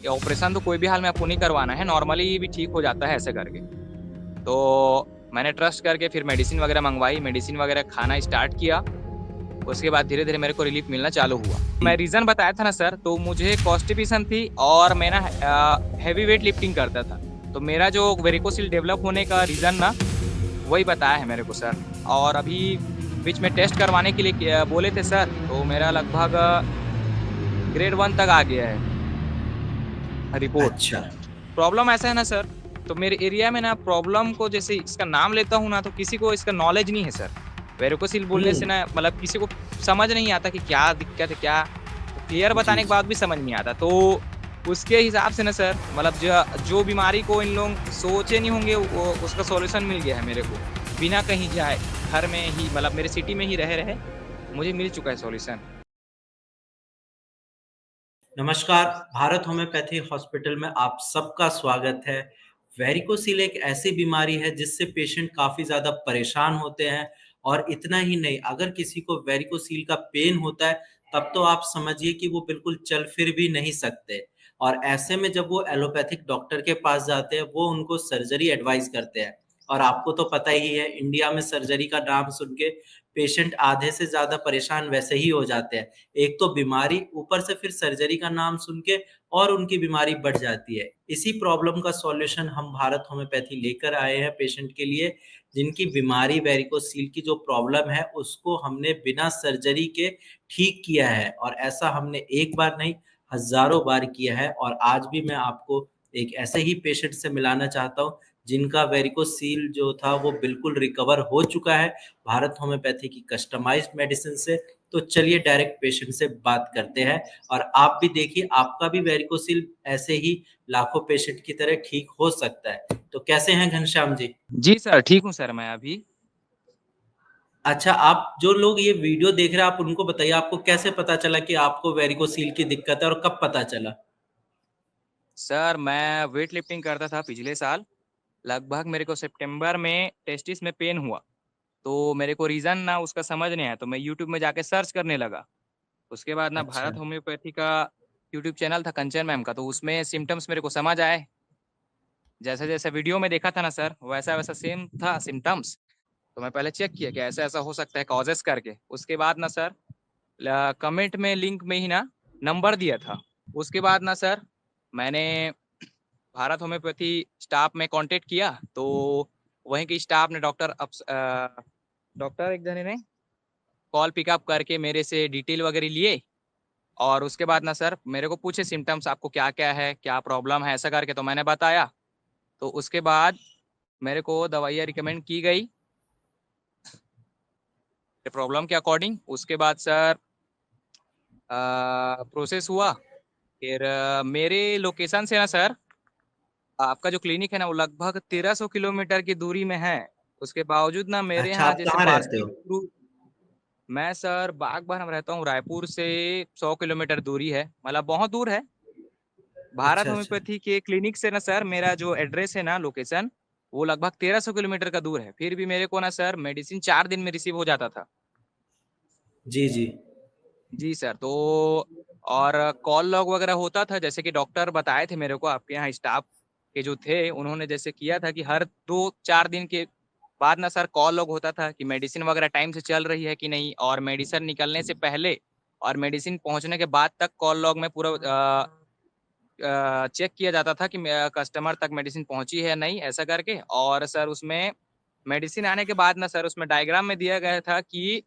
Operation तो कोई भी हाल में आपको नहीं करवाना है, नॉर्मली भी ठीक हो जाता है ऐसे करके। तो मैंने ट्रस्ट करके फिर मेडिसिन वगैरह मंगवाई, मेडिसिन वगैरह खाना स्टार्ट किया। उसके बाद धीरे धीरे मेरे को रिलीफ मिलना चालू हुआ। मैं रीजन बताया था ना सर, तो मुझे कॉन्स्टिपेशन थी और मैं ना हैवी वेट लिफ्टिंग करता था। तो मेरा जो वेरिकोसिल डेवलप होने का रीजन ना वही बताया है मेरे को सर। और अभी बीच में टेस्ट करवाने के लिए बोले थे सर, तो मेरा लगभग ग्रेड 1 तक आ गया है रिपोर्ट। अच्छा। प्रॉब्लम ऐसा है ना सर, तो मेरे एरिया में ना प्रॉब्लम को जैसे इसका नाम लेता हूँ ना, तो किसी को इसका नॉलेज नहीं है सर। वेरिकोसिल बोलने से हम्म। ना मतलब किसी को समझ नहीं आता कि क्या दिक्कत है क्या। तो क्लियर जी बताने के जी। बाद भी समझ नहीं आता। तो उसके हिसाब से ना सर, मतलब जो बीमारी को इन लोग सोचे नहीं होंगे वो उसका सॉल्यूशन मिल गया है मेरे को। बिना कहीं जाए, घर में ही मतलब मेरे सिटी में ही रहे रहे मुझे मिल चुका है सॉल्यूशन। नमस्कार। भारत होम्योपैथी हॉस्पिटल में आप सबका स्वागत है। वेरिकोसील एक ऐसी बीमारी है जिससे पेशेंट काफ़ी ज़्यादा परेशान होते हैं। और इतना ही नहीं, अगर किसी को वेरिकोसील का पेन होता है तब तो आप समझिए कि वो बिल्कुल चल फिर भी नहीं सकते। और ऐसे में जब वो एलोपैथिक डॉक्टर के पास जाते हैं वो उनको सर्जरी एडवाइस करते हैं। और आपको तो पता ही है, इंडिया में सर्जरी का नाम सुन के पेशेंट आधे से ज़्यादा परेशान वैसे ही हो जाते हैं। एक तो बीमारी, ऊपर से फिर सर्जरी का नाम सुन के और उनकी बीमारी बढ़ जाती है। इसी प्रॉब्लम का सॉल्यूशन हम भारत होम्योपैथी लेकर आए हैं पेशेंट के लिए, जिनकी बीमारी वेरिकोसील की जो प्रॉब्लम है उसको हमने बिना सर्जरी के ठीक किया है। और ऐसा हमने एक बार नहीं, हज़ारों बार किया है। और आज भी मैं आपको एक ऐसे ही पेशेंट से मिलाना चाहता हूँ जिनका वेरिकोसील जो था वो बिल्कुल रिकवर हो चुका है भारत होम्योपैथी की कस्टमाइज्ड मेडिसिन से। तो चलिए डायरेक्ट पेशेंट से बात करते हैं। और आप भी देखिए, आपका भी वेरिकोसिल ऐसे ही लाखों पेशेंट की तरह ठीक हो सकता है। तो कैसे हैं घनश्याम जी? जी सर, ठीक हूँ सर मैं अभी। अच्छा, आप जो लोग ये वीडियो देख रहे हैं आप उनको बताइए, आपको कैसे पता चला कि आपको वेरिकोसिल की दिक्कत है और कब पता चला? सर मैं वेट लिफ्टिंग करता था पिछले साल। लगभग मेरे को सितंबर में टेस्टिस में पेन हुआ। तो मेरे को रीज़न ना उसका समझ नहीं आया, तो मैं यूट्यूब में जाके सर्च करने लगा। उसके बाद ना अच्छा। भारत होम्योपैथी का यूट्यूब चैनल था कंचन मैम का, तो उसमें सिम्टम्स मेरे को समझ आए। जैसे जैसे वीडियो में देखा था ना सर, वैसा वैसा सेम था सिम्टम्स। तो मैं पहले चेक किया कि ऐसा ऐसा हो सकता है कॉजेस करके। उसके बाद ना सर कमेंट में लिंक में ही ना नंबर दिया था। उसके बाद ना सर मैंने भारत होम्योपैथी स्टाफ में कांटेक्ट किया। तो वहीं के स्टाफ ने डॉक्टर एक जने ने कॉल पिकअप करके मेरे से डिटेल वगैरह लिए। और उसके बाद ना सर मेरे को पूछे सिम्टम्स आपको क्या क्या है, क्या प्रॉब्लम है, ऐसा करके। तो मैंने बताया। तो उसके बाद मेरे को दवाइयाँ रिकमेंड की गई प्रॉब्लम के अकॉर्डिंग। उसके बाद सर प्रोसेस हुआ। फिर मेरे लोकेशन से ना सर आपका जो क्लिनिक है ना वो लगभग 1300 किलोमीटर की दूरी में है। उसके बावजूद ना मेरे अच्छा, यहाँ आप जैसे कहाँ रहते पार्सल हो? के थ्रू। मैं सर बागबान में रहता हूँ, रायपुर से 100 किलोमीटर दूरी है, मतलब बहुत दूर है। भारत अच्छा अच्छा। होम्योपैथी के क्लिनिक से ना सर मेरा जो एड्रेस है ना लोकेशन, वो लगभग 1300 किलोमीटर का दूर है। फिर भी मेरे को ना सर मेडिसिन 4 दिन में रिसीव हो जाता था। जी जी। जी सर। तो और कॉल लॉग वगैरह होता था, जैसे कि डॉक्टर बताए थे मेरे को, आपके यहाँ स्टाफ के जो थे उन्होंने जैसे किया था कि हर 2-4 दिन के बाद ना सर कॉल लॉग होता था कि मेडिसिन वगैरह टाइम से चल रही है कि नहीं। और मेडिसिन निकलने से पहले और मेडिसिन पहुंचने के बाद तक कॉल लॉग में पूरा चेक किया जाता था कि कस्टमर तक मेडिसिन पहुंची है या नहीं, ऐसा करके। और सर उसमें मेडिसिन आने के बाद ना सर उसमें डायग्राम में दिया गया था कि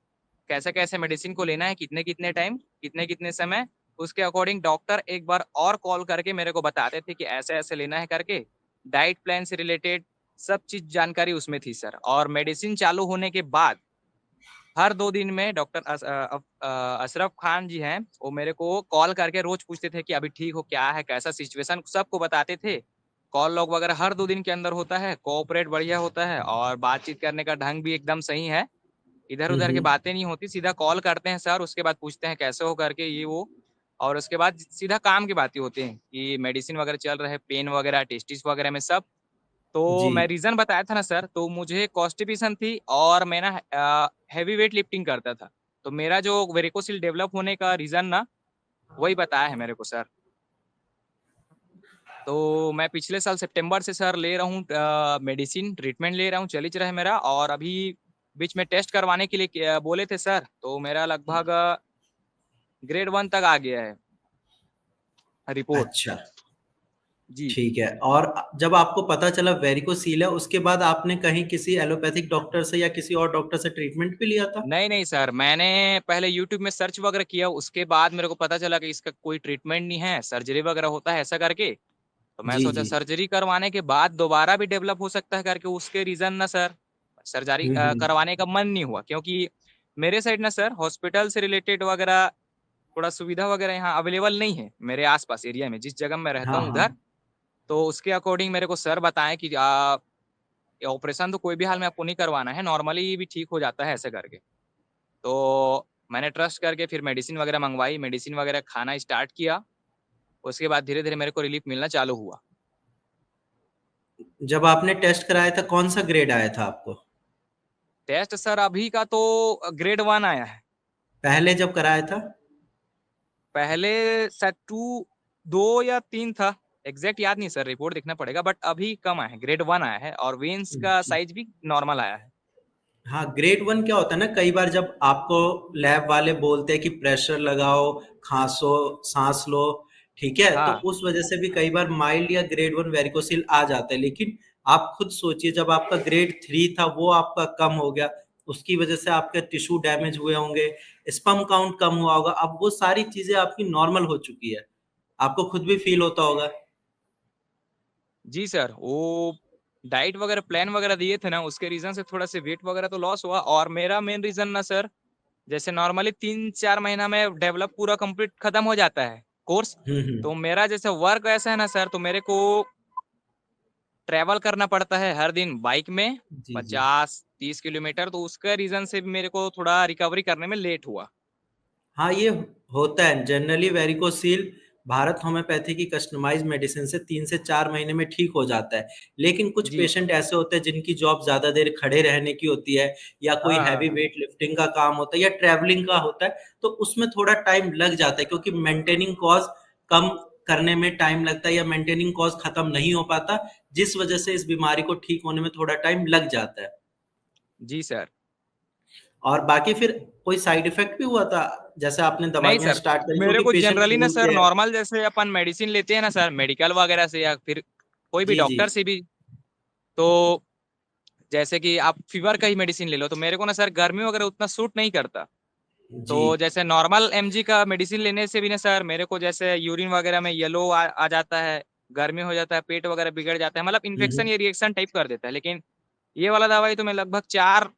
कैसे कैसे मेडिसिन को लेना है, कितने कितने टाइम, कितने कितने समय। उसके अकॉर्डिंग डॉक्टर एक बार और कॉल करके मेरे को बताते थे कि ऐसे ऐसे लेना है करके। डाइट प्लान से रिलेटेड सब चीज जानकारी उसमें थी सर। और मेडिसिन चालू होने के बाद हर 2 दिन में डॉक्टर अशरफ खान जी हैं, वो मेरे को कॉल करके रोज पूछते थे कि अभी ठीक हो, क्या है, कैसा सिचुएशन, सबको बताते थे। कॉल लॉग वगैरह हर 2 दिन के अंदर होता है, कोऑपरेट बढ़िया होता है और बातचीत करने का ढंग भी एकदम सही है। इधर उधर की हम्म। बातें नहीं होती, सीधा कॉल करते हैं सर, उसके बाद पूछते हैं कैसे हो करके ये वो। और उसके बाद सीधा काम की बातें होती हैं कि मेडिसिन वगैरह चल रहा है, पेन वगैरह, टेस्टिस वगैरह में सब। तो जी। मैं रीजन बताया था ना सर, तो मुझे कॉन्स्टिपेशन थी और मैं ना हैवी वेट लिफ्टिंग करता था। तो मेरा जो वेरिकोसिल डेवलप होने का रीजन ना वही बताया है मेरे को सर। तो मैं पिछले साल सितंबर से सर ले रहा हूँ मेडिसिन, ट्रीटमेंट ले रहा हूँ, चल ही रहा है मेरा। और अभी बीच में टेस्ट करवाने के लिए बोले थे सर, तो मेरा लगभग ग्रेड 1 तक आ गया है रिपोर्ट। अच्छा, जी। ठीक है। और जब आपको पता चला वेरिकोसील है, उसके बाद आपने कहीं किसी एलोपैथिक डॉक्टर से या किसी और डॉक्टर से ट्रीटमेंट भी लिया था? नहीं नहीं सर, मैंने पहले यूट्यूब में सर्च वगैरह किया, उसके बाद मेरे को पता चला कि इसका कोई ट्रीटमेंट नहीं है, सर्जरी वगैरह होता है ऐसा करके। तो मैं जी, सोचा जी। सर्जरी करवाने के बाद दोबारा भी डेवलप हो सकता है करके, उसके रीजन ना सर सर्जरी हुँ, हुँ। करवाने का मन नहीं हुआ, क्योंकि मेरे साइड ना सर हॉस्पिटल से रिलेटेड वगैरह थोड़ा सुविधा वगैरह यहाँ अवेलेबल नहीं है मेरे आसपास एरिया में, जिस जगह मैं रहता हाँ, हूँ उधर। हाँ। तो उसके अकॉर्डिंग मेरे को सर बताएं कि ऑपरेशन तो कोई भी हाल में आपको नहीं करवाना है, नॉर्मली भी ठीक हो जाता है ऐसे करके। तो मैंने ट्रस्ट करके फिर मेडिसिन वगैरह मंगवाई, मेडिसिन वगैरह खाना स्टार्ट किया। उसके बाद धीरे-धीरे मेरे को रिलीफ मिलना चालू हुआ। जब आपने टेस्ट कराया था, कौन-सा ग्रेड आया था आपको? टेस्ट सर अभी का तो ग्रेड 1 आया है। पहले जब कराया था? पहले शायद 2 2 या 3 था। एग्ज़ैक्ट याद नहीं सर, रिपोर्ट देखना पड़ेगा, बट अभी कम आया है, ग्रेड 1 आया है और वेन्स का जी। साइज़ भी नॉर्मल आया है। हाँ, ग्रेड 1 क्या होता है ना, कई बार जब आपको लैब वाले बोलते हैं कि प्रेशर लगाओ, खाँसो, साँस लो, ठीक है? तो हाँ। उस वजह से भी कई बार माइल्ड या ग्रेड 1 वेरिकोसिल आ जाता है। लेकिन आप खुद सोचिए, जब आपका ग्रेड 3 था वो आपका कम हो गया, उसकी वजह से आपके टिश्यू डैमेज हुए होंगे, स्पर्म काउंट कम हुआ होगा, अब वो सारी चीज़ें आपकी नॉर्मल हो चुकी है। आपको खुद भी फ़ील होता होगा। जी सर, वो डाइट वगैरह प्लान वगैरह दिए थे ना, उसके रीज़न से थोड़ा-सा वेट वगैरह तो लॉस हुआ। और मेरा मेन रीज़न ना सर, जैसे नॉर्मली 3-4 महीना में डेवलप पूरा कंप्लीट खत्म हो जाता है कोर्स। हुँ, हुँ। तो मेरा जैसे वर्क ऐसा है ना सर, तो मेरे को ट्रैवल करना पड़ता है हर दिन बाइक में जी, जी। 50-30 किलोमीटर, तो उसका रीज़न से भी मेरे को थोड़ा रिकवरी करने में लेट हुआ। हाँ, ये होता है। जनरली वेरिकोसील भारत होम्योपैथी की कस्टमाइज़्ड मेडिसिन से 3 से 4 महीने में ठीक हो जाता है। लेकिन कुछ जी। पेशेंट ऐसे होते हैं जिनकी जॉब ज़्यादा देर खड़े रहने की होती है या कोई हाँ, हाँ, हेवी हाँ। वेट लिफ्टिंग का काम होता है या ट्रैवलिंग का होता है, तो उसमें थोड़ा टाइम लग जाता है, क्योंकि मेंटेनिंग कॉस्ट कम करने में टाइम लगता है या मेंटेनिंग कॉस्ट खत्म नहीं हो पाता, जिस वजह से इस बीमारी को ठीक होने में थोड़ा टाइम लग जाता है। जी सर। और बाकी फिर कोई साइड इफ़ेक्ट भी हुआ था? जैसे आपने नहीं दवाइयाँ सर, स्टार्ट करी, मेरे क्योंकि को पेशेंट जनरली ना बोलते सर हैं। नॉर्मल जैसे अपन मेडिसिन लेते हैं ना सर मेडिकल वगैरह से या फिर कोई भी जी, जी। डॉक्टर से भी, तो जैसे कि आप फीवर का ही मेडिसिन ले लो, तो मेरे को ना सर गर्मी वगैरह उतना सूट नहीं करता। जी। तो जैसे नॉर्मल एमजी का मेडिसिन लेने से भी ना सर मेरे को जैसे यूरिन वगैरह में येलो आ जाता है, गर्मी हो जाता है, पेट वगैरह बिगड़ जाता है, मतलब हुँ, इन्फेक्शन हुँ। या रिएक्शन टाइप कर देता है। लेकिन ये वाला दवाई तो मैं लगभग 4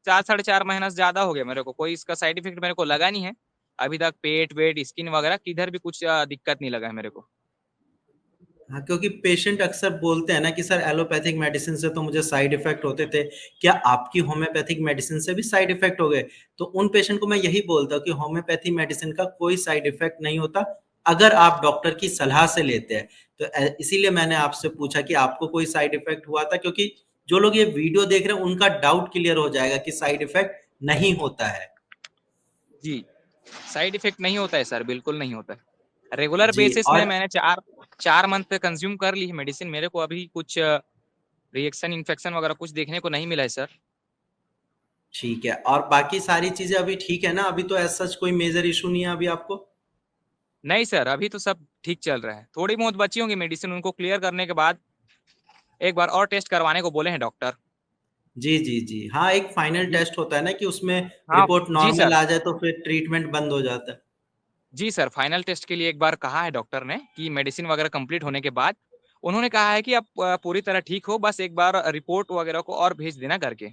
साढ़े 4 महीना से ज़्यादा हो गया मेरे को, कोई इसका साइड इफ़ेक्ट मेरे को लगा नहीं है। अभी तक पेट-वेट, स्किन वगैरह किधर भी कुछ दिक्कत नहीं लगा है मेरे को। हाँ, क्योंकि पेशेंट अक्सर बोलते हैं ना कि सर एलोपैथिक मेडिसिन से तो मुझे साइड इफ़ेक्ट होते थे, क्या आपकी होम्योपैथिक मेडिसिन से भी साइड इफ़ेक्ट हो गए? तो उन पेशेंट को मैं यही बोलता हूँ कि होम्योपैथी मेडिसिन का कोई साइड इफ़ेक्ट नहीं होता, अगर आप डॉक्टर की सलाह से लेते हैं। तो इसीलिए मैंने आपसे पूछा कि आपको कोई साइड इफ़ेक्ट हुआ था, क्योंकि जो लोग ये वीडियो देख रहे हैं उनका डाउट क्लियर हो जाएगा कि साइड इफ़ेक्ट नहीं होता है। जी, साइड इफ़ेक्ट नहीं होता है सर, बिल्कुल नहीं होता है। रेगुलर जी। बेसिस में और मैंने 4 मंथ पे कंज़्यूम कर ली है मेडिसिन, मेरे को अभी कुछ रिएक्शन, इन्फेक्शन वगैरह कुछ देखने को नहीं मिला है सर। ठीक है, और बाकी सारी चीज़ें अभी ठीक है ना? अभी तो एज़ सच कोई मेजर इश्यू नहीं है अभी आपको? नहीं सर, अभी तो सब ठीक चल रहा है। थोड़ी बहुत बची होंगी मेडिसिन, उनको क्लियर करने के बाद एक बार और टेस्ट करवाने को बोले हैं डॉक्टर। जी, जी, जी। हाँ, एक फाइनल जी। टेस्ट होता है ना कि उसमें हाँ, रिपोर्ट जी नॉर्मल सर। आ जाए तो फिर ट्रीटमेंट बंद हो जाता है। जी सर, फाइनल टेस्ट के लिए एक बार कहा है डॉक्टर ने कि मेडिसिन वगैरह कंप्लीट होने के बाद, उन्होंने कहा है कि आप पूरी तरह ठीक हो, बस एक बार रिपोर्ट वगैरह को और भेज देना करके।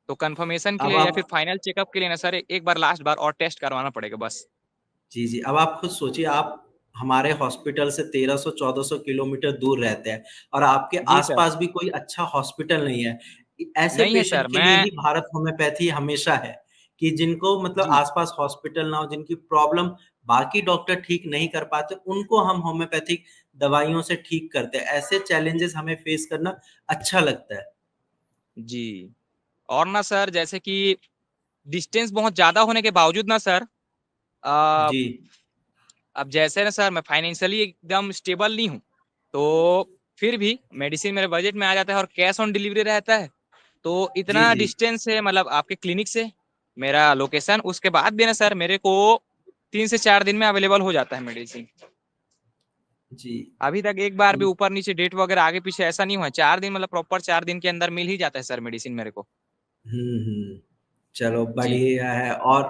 तो कन्फर्मेशन के अब लिए या फिर आप फाइनल चेकअप के लिए ना सर एक बार लास्ट बार और टेस्ट करवाना पड़ेगा बस। जी, जी। अब आप खुद सोचिए, आप हमारे हॉस्पिटल से 1300-1400 किलोमीटर दूर रहते हैं और आपके जी सर। आस-पास भी कोई अच्छा हॉस्पिटल नहीं है। ऐसे नहीं है पेशेंट सर, के लिए मैं ही भारत होम्योपैथी हमेशा है, कि जिनको मतलब जी, आस-पास हॉस्पिटल ना हो, जिनकी प्रॉब्लम बाकी डॉक्टर ठीक नहीं कर पाते, उनको हम होम्योपैथिक दवाइयों से ठीक करते हैं। ऐसे चैलेंजेज़ हमें फेस करना अच्छा लगता है। जी। और ना सर जैसे कि डिस्टेंस बहुत ज़्यादा होने के बावजूद ना सर अ, जी। अब जैसे ना सर मैं फाइनेंशियली एकदम स्टेबल नहीं हूँ। तो फिर भी मेडिसिन मेरे बजट में आ जाता है और कैश ऑन डिलीवरी रहता है। तो जी, इतना जी। डिस्टेंस है मतलब आपके क्लिनिक से मेरा लोकेशन, उसके बाद भी ना सर मेरे को 3 से 4 दिन में अवेलेबल हो जाता है मेडिसिन। जी। अभी तक एक बार भी ऊपर-नीचे डेट वगैरह आगे-पीछे ऐसा नहीं हुआ है। 4 दिन मतलब प्रॉपर 4 दिन के अंदर मिल ही जाता है सर मेडिसिन मेरे को। हुँ। चलो जी। बढ़िया है। और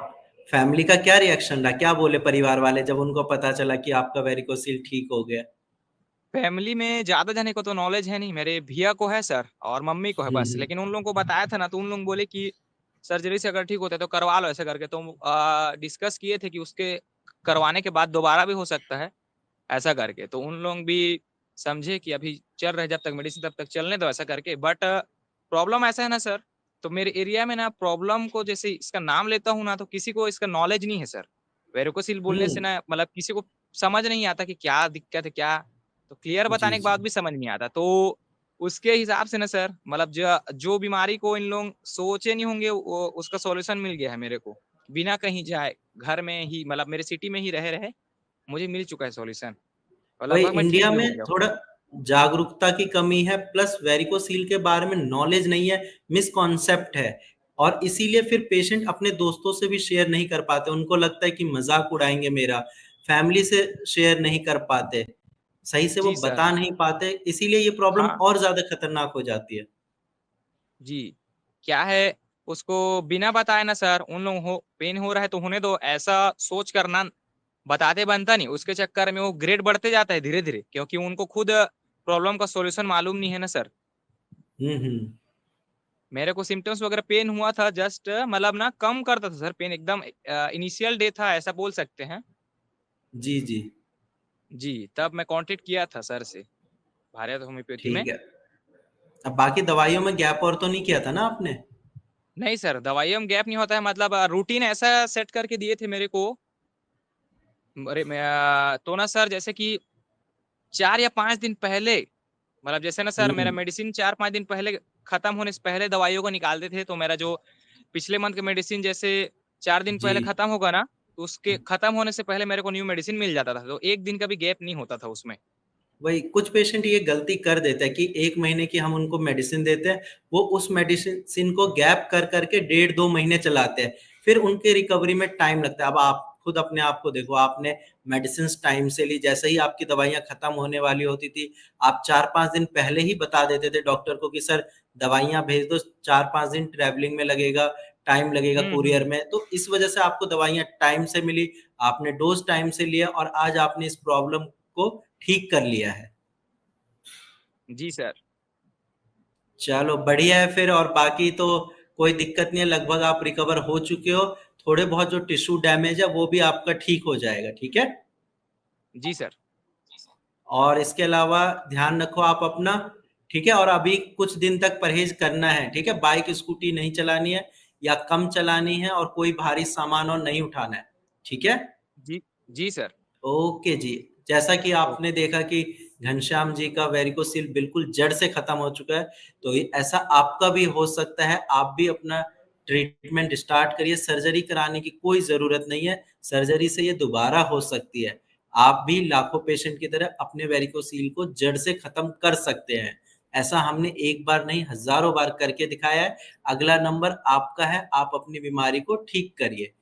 फैमिली का क्या रिएक्शन रहा? क्या बोले परिवार वाले जब उनको पता चला कि आपका वेरिकोसिल ठीक हो गया? फैमिली में ज़्यादा जाने को तो नॉलेज है नहीं, मेरे भैया को है सर और मम्मी को है हुँ, बस। हुँ। लेकिन उन लोगों को बताया था ना तो उन लोग बोले कि सर्जरी से अगर ठीक होता है तो करवा लो ऐसे करके। तो डिस्कस किए थे कि उसके करवाने के बाद दोबारा भी हो सकता है, ऐसा करके। तो उन लोग भी समझे कि अभी चल रहा है जब तक मेडिसिन तब तक चलने दो ऐसा करके। बट प्रॉब्लम ऐसा है ना सर, तो मेरे एरिया में ना प्रॉब्लम को जैसे इसका नाम लेता हूँ ना तो किसी को इसका नॉलेज नहीं है सर। वेरिकोसिल बोलने से हुँ। ना मतलब किसी को समझ नहीं आता कि क्या दिक्कत है, क्या तो क्लियर जी, बताने के जी। बाद भी समझ नहीं आता। तो उसके हिसाब से ना सर मतलब जो बीमारी को इन लोग सोचे नहीं होंगे वो उसका सॉल्यूशन मिल गया है मेरे को। बिना कहीं जाए, घर में ही मतलब मेरे सिटी में ही रहे-रहे मुझे मिल चुका है सॉल्यूशन और वही लगभग मैं ठीक इंडिया भी हो में गया हूँ। थोड़ा जागरूकता की कमी है, प्लस वेरिकोसील के बारे में नॉलेज नहीं है, मिसकॉन्सेप्ट है। और इसीलिए फिर पेशेंट अपने दोस्तों से भी शेयर नहीं कर पाते। उनको लगता है कि मज़ाक उड़ाएँगे मेरा, फैमिली से शेयर नहीं कर पाते, सही से वो जी सर। बता नहीं पाते, इसीलिए ये प्रॉब्लम हाँ, और ज़्यादा खतरनाक हो जाती है। जी। क्या है उसको बिना बताए ना सर उन लोग हो पेन हो रहा है तो होने दो ऐसा सोच कर ना बताते बनता नहीं। उसके चक्कर में वो ग्रेड बढ़ते जाता है धीरे-धीरे क्योंकि उनको खुद प्रॉब्लम का सॉल्यूशन मालूम नहीं है ना सर। हुँ, हुँ। मेरे को सिम्पटम्स वगैरह पेन हुआ था जस्ट मतलब ना कम करता था सर पेन एकदम इनिशियल डे था ऐसा बोल सकते हैं। जी, जी। जी, तब मैं कॉन्टैक्ट किया था सर से, भारत होम्योपैथी में। ठीक है। अब बाकी दवाइयों में गैप और तो नहीं किया था ना आपने? नहीं सर, दवाइयों में गैप नहीं होता है मतलब रूटीन ऐसा सेट करके दिए थे मेरे को अरे मैं तो ना सर जैसे कि 4 या 5 दिन पहले मतलब जैसे ना सर मेरा हुँ। मेडिसिन 4-5 दिन पहले खत्म होने से पहले दवाइयों को निकालते थे, तो मेरा जो पिछले मंथ का मेडिसिन जैसे 4 दिन जी। पहले खत्म होगा ना, तो उसके खत्म होने से पहले मेरे को न्यू मेडिसिन मिल जाता था। तो 1 दिन का भी गैप नहीं होता था उसमें। वही कुछ पेशेंट ये गलती कर देते हैं कि 1 महीने की हम उनको मेडिसिन देते हैं, वो उस मेडिसिन को गैप कर कर के डेढ़ 2 महीने चलाते हैं, फिर उनके रिकवरी में टाइम लगता है। अब आप खुद अपने आप को देखो, आपने मेडिसिन्स टाइम से ली, जैसे ही आपकी दवाइयाँ खत्म होने वाली होती थी, आप 4-5 दिन पहले ही बता देते थे डॉक्टर को कि सर दवाइयाँ भेज दो, 4-5 दिन ट्रैवलिंग में लगेगा, टाइम लगेगा हुँ, कूरियर हुँ। में, तो इस वजह से आपको दवाइयाँ टाइम से मिली, आपने डोज़ टाइम से लिया और आज आपने इस प्रॉब्लम को ठीक कर लिया है। जी सर। चलो बढ़िया है फिर। और बाकी तो कोई दिक्कत नहीं है, लगभग आप रिकवर हो चुके हो। थोड़े बहुत जो टिश्यू डैमेज है वो भी आपका ठीक हो जाएगा, ठीक है? जी सर। और इसके अलावा ध्यान रखो आप अपना, ठीक है? और अभी कुछ दिन तक परहेज़ करना है, ठीक है? बाइक, स्कूटी नहीं चलानी है या कम चलानी है और कोई भारी सामान और नहीं उठाना है, ठीक है? जी, जी सर। ओके जी। जैसा कि ओ आपने देखा कि घनश्याम जी का वेरिकोसिल बिल्कुल जड़ से खत्म हो चुका है, तो ये ऐसा आपका भी हो सकता है। आप भी अपना ट्रीटमेंट स्टार्ट करिए, सर्जरी कराने की कोई ज़रूरत नहीं है, सर्जरी से ये दोबारा हो सकती है। आप भी लाखों पेशेंट की तरह अपने वेरिकोसिल को जड़ से खत्म कर सकते हैं। ऐसा हमने एक बार नहीं, हज़ारों बार करके दिखाया है। अगला नंबर आपका है, आप अपनी बीमारी को ठीक करिए।